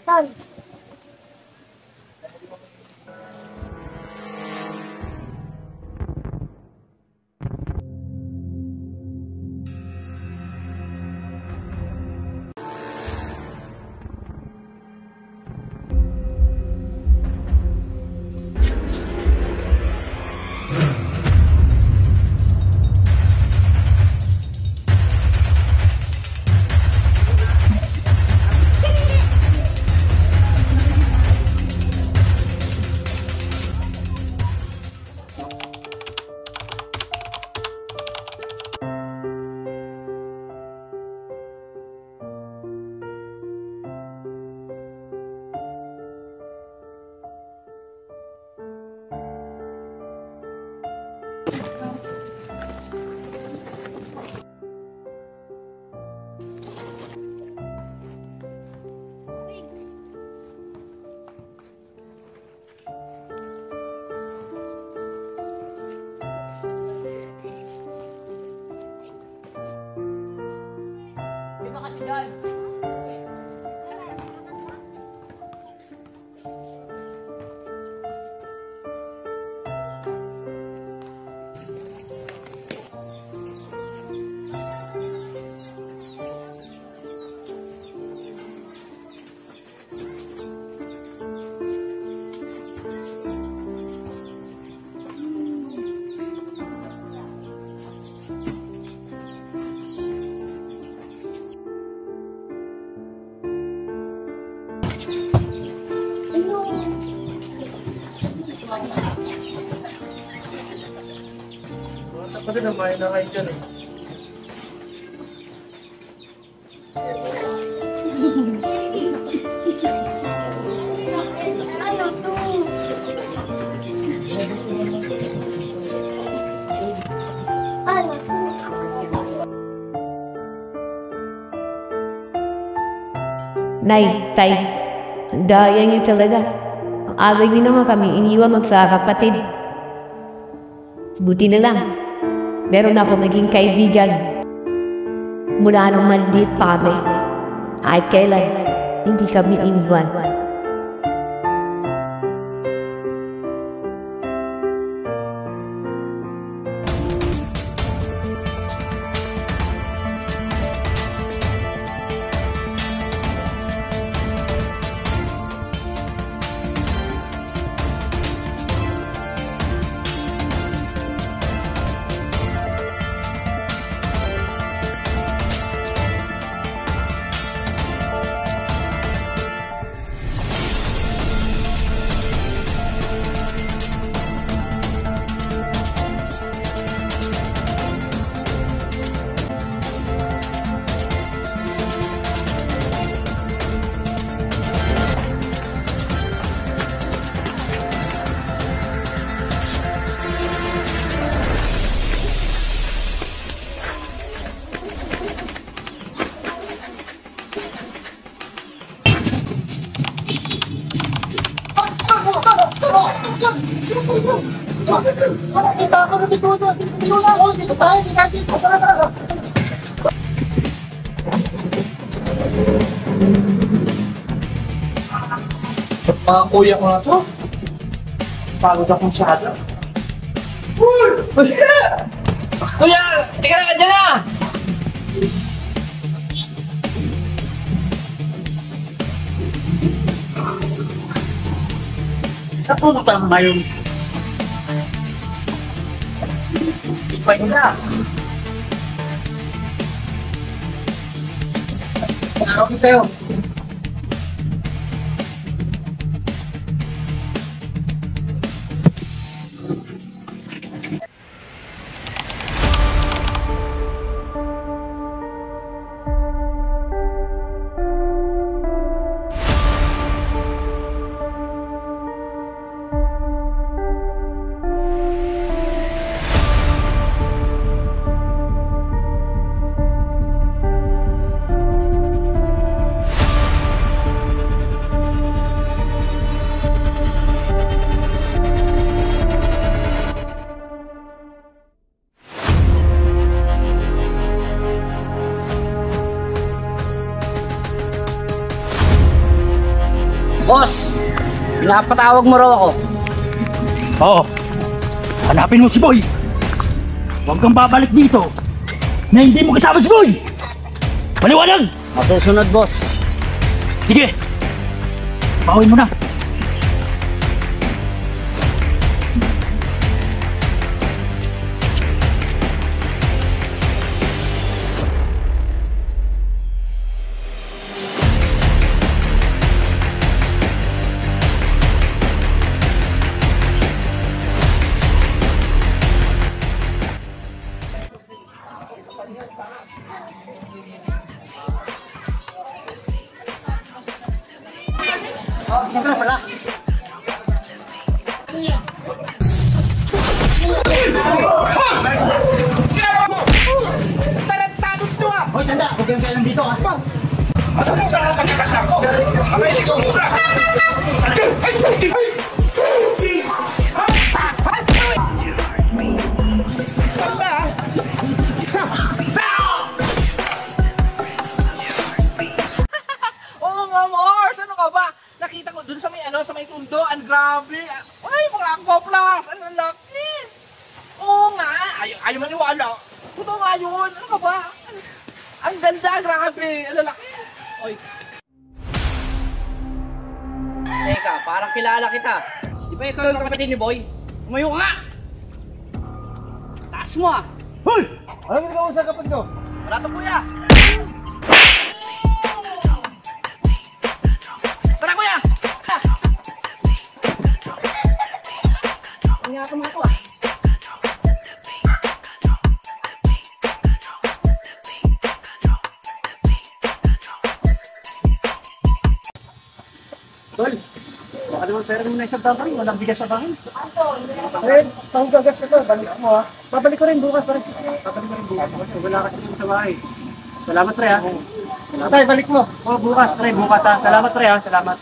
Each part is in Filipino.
Tol. Dito kasi dyan. Kapatid na may na kayo dyan. Ano to? Ano to? Nay, tay, daya niyo talaga. Ang aga niyo naman kami iniwan magkakapatid. Buti na lang, meron ako naging kaibigan. Mula nung maliit pa kami, ay kailan hindi kami iniwan. Kita ako na dito na. Dito na ako. Dito tayo. Dito tayo. Mga kuya ko na to. Pagod akong siyada. Uy! Kuya! Teka na! Dyan na! Sa pumunta mo ngayon? Ipay na. Nakakit tayo. Boss, pinapatawag mo raw ako. Oo. Hanapin mo si Boy. Huwag kang babalik dito na hindi mo kasama si Boy. Maliwanag! Masusunod, boss. Sige. Bawin mo na. Siyempre pala. Hoy, tanda! Huwag kayong kailan dito, ha? Oo nga, Mars! Ano ka ba? Nakita ko dun sa may sa may tundo, ang grabe. Ay, mga aquaplas! Ang laki! Oo nga! Ayaw maniwala. Totoo nga yun. Ano ka ba? Ang ganda, grabe. Ang laki. Oy. Teka, parang kilala kita. Di ba ikaw yung kapatid ni Boy? Umayo ka nga! Taas mo ah! Hoy! Anong ginagawa mo sa kapatid ko? Wala to, kuya! Tara, kuya! Ingatan mo ito ah! Tol, baka naman pera mo na isang bahay. Walang bigas sa bahay. Eh, pang gagas ka to. Balik mo ha. Babalik ko rin bukas. Babalik ko rin bukas. Wala kasi dito sa bahay. Salamat pre ha. Tay, balik mo. O, bukas pre. Bukas ha. Salamat pre ha. Salamat.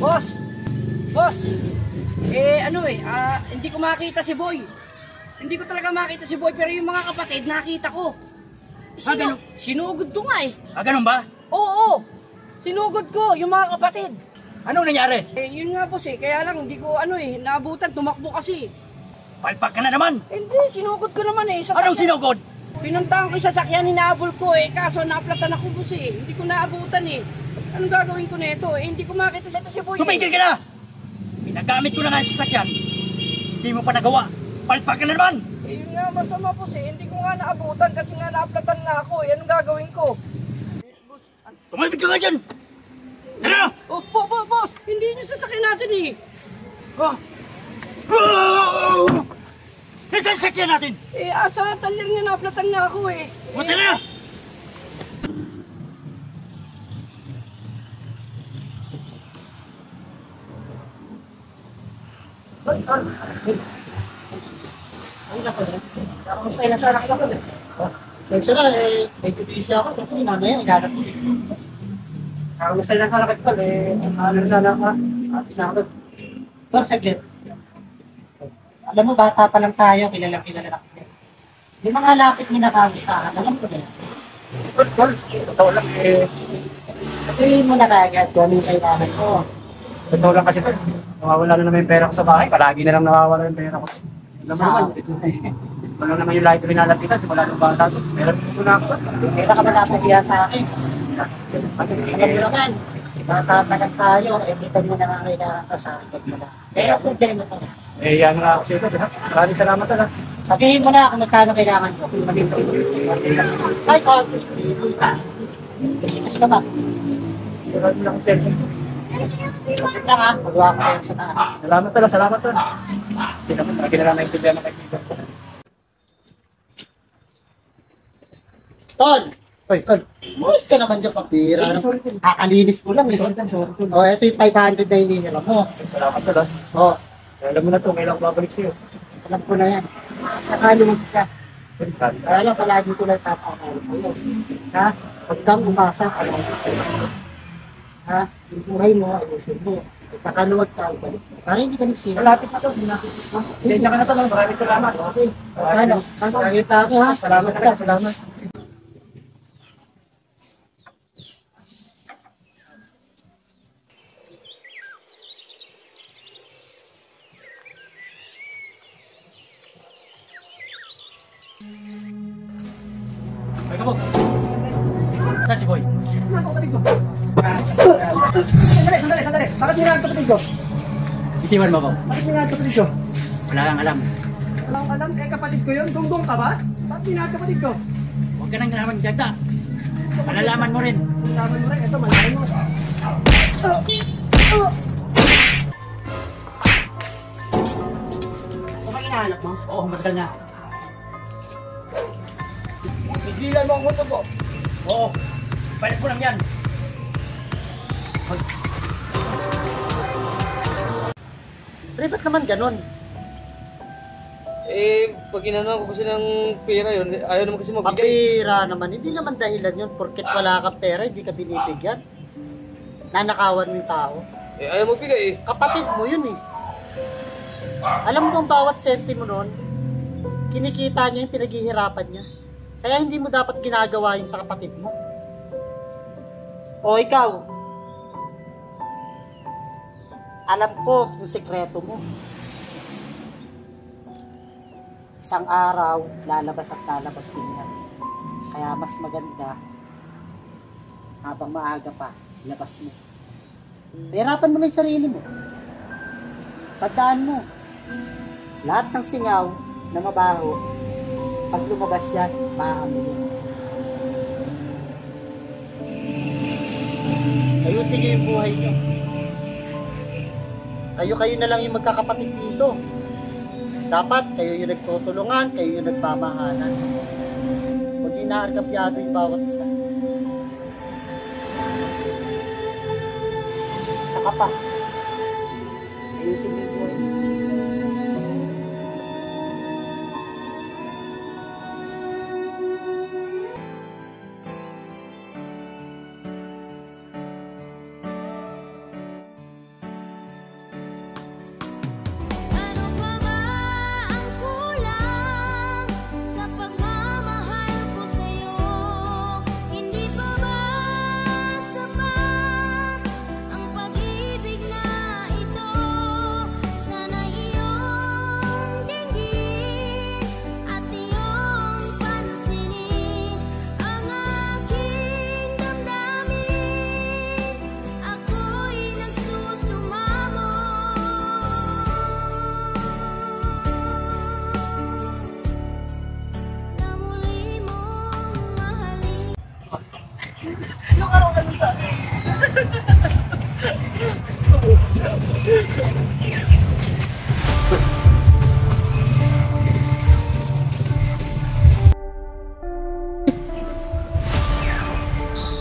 Boss! Boss! Hindi ko makita si Boy. Hindi ko talaga makita si Boy, pero yung mga kapatid, nakita ko. ganun? Sinugod ko nga eh. Ganun ba? Oo! Sinugod ko, yung mga kapatid. Anong nangyari? Yun nga boss kaya lang hindi ko naabutan, tumakbo kasi. Palpak ka na naman. Hindi, sinugod ko naman eh. Anong sinugod? Pinuntahan ko yung sasakyan, hinahabol ko kaso naaplatan ako boss Hindi ko naabutan Anong gagawin ko nito hindi ko makita si Boy. Tumigil ka na! Pinagamit ko na nga yung sasakyan. Hindi mo pa nagawa. Palpak ka na naman! Yun nga masama boss hindi ko nga naabutan kasi nga naaplatan nga ako Anong gagawin ko? Tumibig ka nga dyan! Tara na! Boss! Hindi nyo sasakyan natin Oh! Nasaan sasakyan natin? Asa talir nga naaplatan nga ako O, tara na! Kamusta na sana kita tol? Sensya na medyo busy ako kasi mamaya naghanap siya. Kamusta na sana kita tol ano sana ka? Atis na ako tol. Tol, saglit. Alam mo, bata pa lang tayo, kilala na kita. Yung mga lapit mo na kamustahan, alam ko na yan. Tol, totoo lang sabihin mo na kagad kung anong kailangan ko. Totoo lang kasi tol, nawawala na naman yung pera ko sa bahay, palagi na lang nawawala yung pera ko. Alam mo naman, wala naman yung library nalatitan, simula nung bata to. Meron ko na ako. Kaya ka ba nasahiya sa akin? Pag-ibigyan mo naman, bata pa lang tayo, editan mo na nga kailangan ka sa akin mo na. Kaya problema ko na. Yan nga ako sa'yo. Maraming salamat na. Sabihin mo na kung magkano kailangan ko. Ay, Ikas ka ba? Maraming lang sa'yo. Kapit lang ha, magawa ko na yan sa taas. Salamat tala, salamat tala. Hindi naman, lagi na lang naintindihan ng kaibigan ko. Ton! Ay, Tol. Mulis ka naman dyan, papira. Kakalinis ko lang eh. Sorry, Tol. O, ito yung 500 na hinihira mo. Salamat, Tol. O, Alam mo na to, kailangan ko babalik sa'yo. alam ko na yan. Nakalimag ka. Kaya lang, palagi ko lang tapakala sa'yo. Ha? Huwag kang umasa. Ha? Yung buhay mo, ayusin mo. Nakaluwag ka, balik. Para hindi ka nagsira. Malapit na to, malapit na. Tensya ka na, Tol. Maraming salamat. Okay. Ano? Pangit ako ha? Salamat ka, salamat. Ay, kabog. Saan si Boy? Sandali. Bakit nila ang kapatid ko? Itiwan mo ko. Bakit nila ang kapatid ko? Wala kang alam. Alam, kapatid ko yun. Gunggong ka ba? Bakit nila ang kapatid ko? Huwag ka nang naman dagda. Malalaman mo rin. Malaman mo rin. Ito, malaman mo. Ito ba hinahanap mo? Oo, matagal na. Tigilan mo ang motor ko. Oo. Balik mo lang yan. Pre, ba't naman ganon? Eh, pag inano ko kasi ng pera yun, ayaw naman kasi magbigay. Mapira naman. Hindi naman dahilan yun. Porket wala kang pera, hindi ka binibigyan. Nanakawan mo yung tao. Eh, ayaw magbigay eh. Kapatid mo yun eh. Alam mo ang bawat senti mo nun, kinikita niya yung pinaghihirapan niya. Kaya hindi mo dapat ginagawa yun sa kapatid mo. O ikaw, alam ko yung sekreto mo. Isang araw, lalabas at lalabas din yan. Kaya mas maganda, habang maaga pa, ilabas mo. Pahirapan mo na yung sarili mo. Tandaan mo, lahat ng singaw na mabaho, pag lumabas yan, maaamoy mo. Ayusin niyo yung buhay niyo. Kayo na lang yung magkakapatid dito. Dapat kayo yung nagtutulungan, kayo yung nagmamahalan. Huwag yung naargabyado yung bawat isa. Saka pa, ayusin niyo yung buhay niyo. Ano pa ba ang kulang sa pagmamahal ko sa'yo? Hindi pa ba sapat ang pag-ibig na ito? Sana iyong dinggin at iyong pansinin ang aking damdamin. Ako'y nagsusumamo na muli mong mahalin. Yung araw ano sa akin.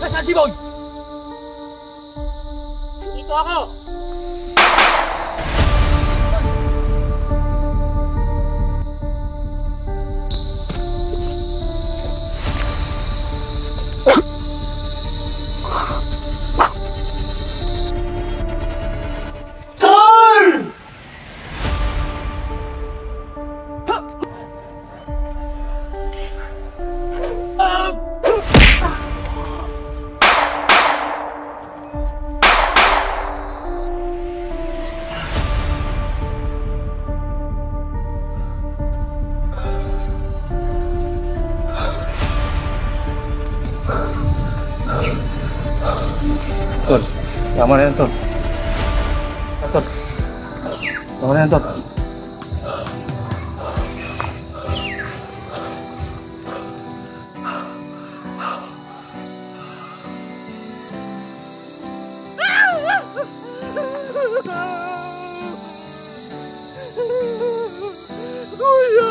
Nasaan si Boy? Dito ako! Tol, tama na yan, Tol. Tol, tama na yan, Tol. Kuya!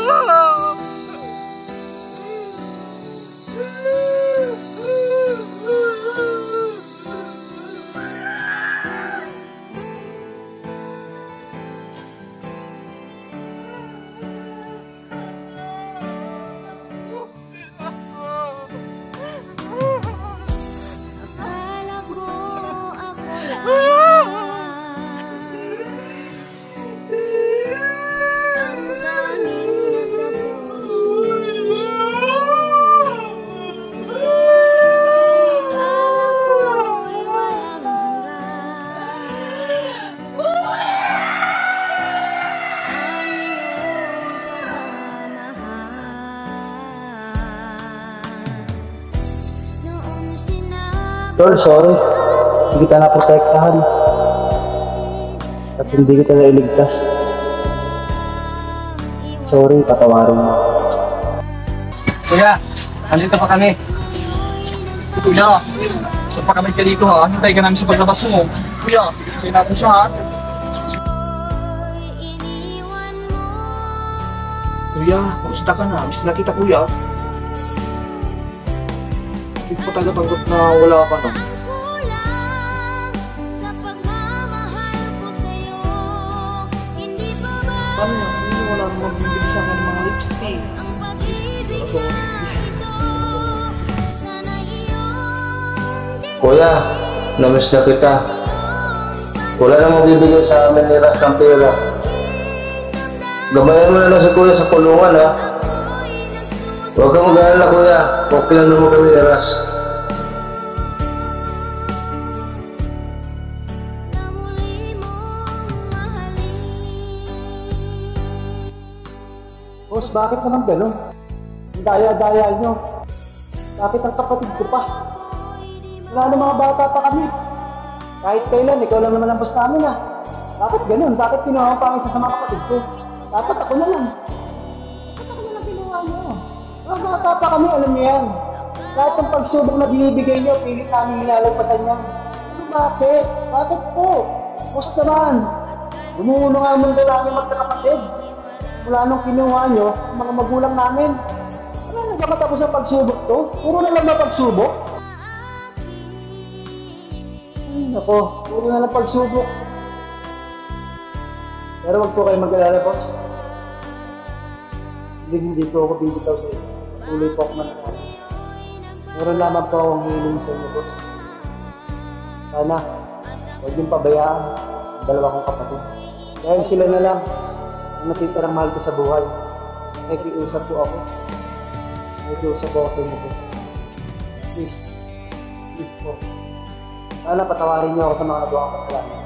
Tol, sorry. Hindi kita naprotektahan. At hindi kita nailigtas. Sorry, patawarin mo. Kuya, andito pa kami. Kuya, ito pa kami ka dito ha. Hintay ka namin sa paglabas mo. Kuya, hintay natin siya ha. iniwan mo. Kuya, kamusta ka na? Miss na kita kuya. Hindi ko taga-tanggap na wala ka na. Kulang sa pagmamahal ko sa'yo. Hindi pa ba Paano na? Hindi wala namang bibili sa akin ng mga lipstick. ang pag-ibig na ito? Sana iyong Kuya, namiss na kita. Wala namang bibigyan sa amin ni Ras ng pera. Gabayan mo na lang si Kuya sa kulungan ha. Huwag kang mag-aalala Kuya. Okay lang naman kami ni Ras. na muli mong mahalin. Boss, bakit naman gano'n? Ang daya-daya nyo. Bakit ang kapatid ko pa? Wala na mga bata pa kami. Kahit kailan, ikaw lang naman ang boss namin ah. Bakit gano'n? Bakit kinuha pa ang isa sa mga kapatid ko? Dapat ako na lang. Dapat ako na lang kinuha nyo. Mga bata pa kami, alam niyo yan. Kahit ang pagsubok na binibigay nyo, pilit namin nilalagpasan yan. Ano bakit? Bakit po? Boss naman. Bumuno nga ang mundo namin magkakapatid. Mula nung kinuha nyo, ang mga magulang namin. Ano nagkamatapos ang pagsubok to? Puro na lang na pagsubok? Ay nako, puro na lang pagsubok. Pero wag po kayo mag-alala, boss. Hindi po ako bibitaw sa inyo. Tuloy po ako mananalo. Meron lamang po akong hiling sa inyo, boss. Sana, huwag yung pabayaan ang dalawa kong kapatid. Dahil sila na lang ang natitirang mahal ko sa buhay. Nakikiusap po ako. Nakikiusap po ako sa inyo, boss. Please. Please po. Sana patawarin niyo ako sa mga nagawa kong kasalanan.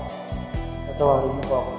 Patawarin niyo po ako.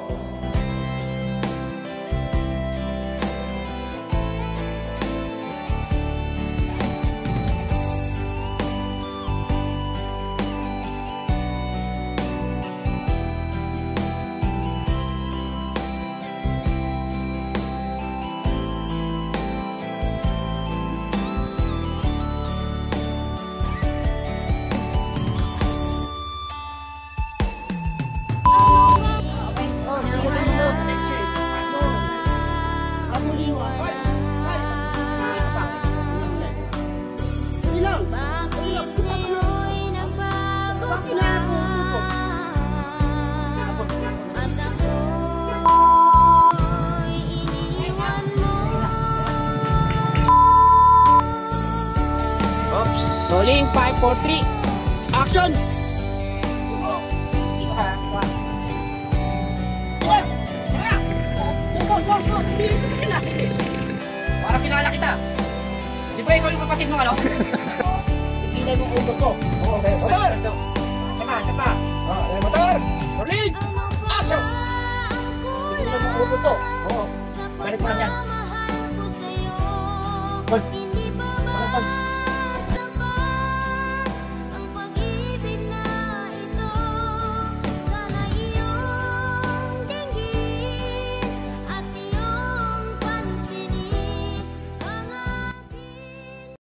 Bakit ngayon nagbago ka? At ako'y iniwan mo. Rolling 5, 4, 3. Action! Para kilala kita. Di ba ikaw yung kapatid mo ano? Tingnan mo ulo ko. Okay, motor! Sapa! Motor! Rolling! Action! Tingnan mo ulo ko. Balik mo lang yan. Hindi ba